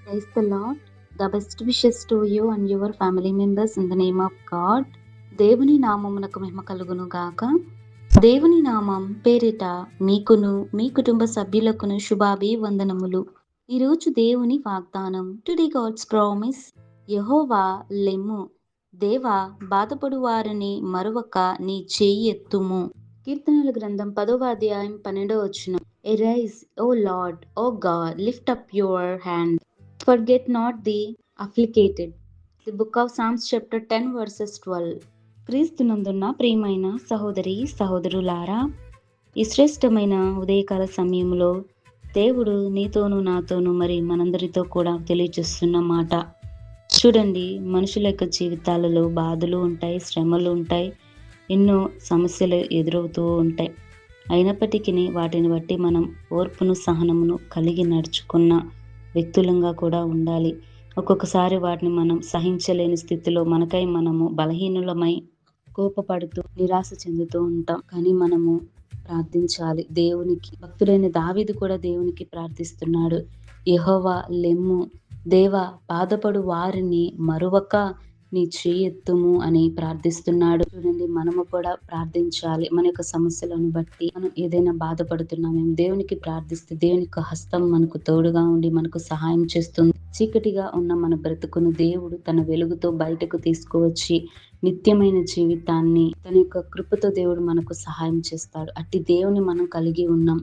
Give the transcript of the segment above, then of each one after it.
Praise the Lord. The best wishes to you and your family members in the name of God. దేవుని నామమునకు మహిమ కలుగును గాక. దేవుని నామం పేరిట మీకును మీ కుటుంబ సభ్యులకును శుభాభివందనములు. ఈరోజు దేవుని వాగ్దానం. Today God's promise. యెహోవా లెమ్ము, దేవా బాధపడు వారిని మరువక నీ చేయి ఎత్తుము. కీర్తనల గ్రంథం 10వ అధ్యాయం 12వ వచనం. Arise, O Lord, O God, lift up your hand. Forget not the afflicted. The book of Psalms chapter 10 verses 12. క్రీస్తునందున్న ప్రియమైన సహోదరి సహోదరులారా, ఈ శ్రేష్టమైన ఉదయకాల సమయంలో దేవుడు నీతోనూ నాతోనూ మరి మనందరితో కూడా తెలియజేస్తున్న మాట. చూడండి, మనుషుల యొక్క జీవితాలలో బాధలు ఉంటాయి, శ్రమలు ఉంటాయి, ఎన్నో సమస్యలు ఎదురవుతూ ఉంటాయి. అయినప్పటికీ వాటిని బట్టి మనం ఓర్పును సహనమును కలిగి నడుచుకున్న వ్యక్తులంగా కూడా ఉండాలి. ఒక్కొక్కసారి వాటిని మనం సహించలేని స్థితిలో మనకై మనము బలహీనులమై కోపపడుతూ నిరాశ చెందుతూ ఉంటాం. కానీ మనము ప్రార్థించాలి దేవునికి. భక్తుడైన దావీదు కూడా దేవునికి ప్రార్థిస్తున్నాడు. యెహోవా లెమ్ము, దేవా బాధపడు వారిని మరువక నీ చేయి ఎత్తుము అని ప్రార్థిస్తున్నాడు. చూడండి, మనము కూడా ప్రార్థించాలి. మన యొక్క సమస్యలను బట్టి మనం ఏదైనా బాధపడుతున్నామేమో దేవునికి ప్రార్థిస్తే దేవుని యొక్క హస్తం మనకు తోడుగా ఉండి మనకు సహాయం చేస్తుంది. చీకటిగా ఉన్న మన బ్రతుకును దేవుడు తన వెలుగుతో బయటకు తీసుకువచ్చి నిత్యమైన జీవితాన్ని తన యొక్క కృపతో దేవుడు మనకు సహాయం చేస్తాడు. అట్టి దేవుని మనం కలిగి ఉన్నాం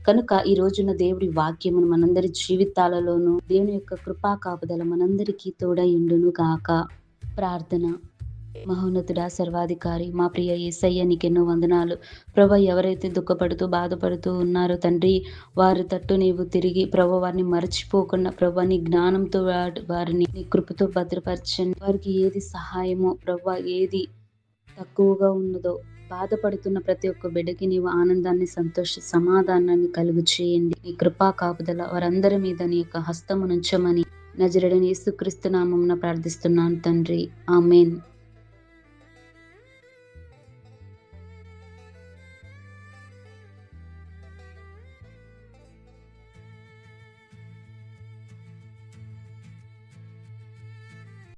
కనుక ఈ రోజున దేవుడి వాక్యమును మనందరి జీవితాలలోనూ దేవుని యొక్క కృపా కాపుదల మనందరికీ తోడయుండును గాక. ప్రార్థన. మహోన్నతుడా, సర్వాధికారి, మా ప్రియ యేసయ్య, నీకెన్నో వందనాలు ప్రభా. ఎవరైతే దుఃఖపడుతూ బాధపడుతూ ఉన్నారో తండ్రి, వారి తట్టు నీవు తిరిగి ప్రభా వారిని మర్చిపోకుండా ప్రభా నీ జ్ఞానంతో వారిని నీ కృపతో భద్రపరచండి. వారికి ఏది సహాయమో ప్రభా, ఏది తక్కువగా ఉన్నదో బాధపడుతున్న ప్రతి ఒక్క బిడ్డకి నీవు ఆనందాన్ని, సంతోష సమాధానాన్ని కలుగు చేయండి. నీ కృపా కాపుదల వారందరి మీద నీ యొక్క హస్తము నుంచమని నజరేయుడైన యేసుక్రీస్తు నామమున ప్రార్థిస్తున్నాను తండ్రి. ఆమేన్.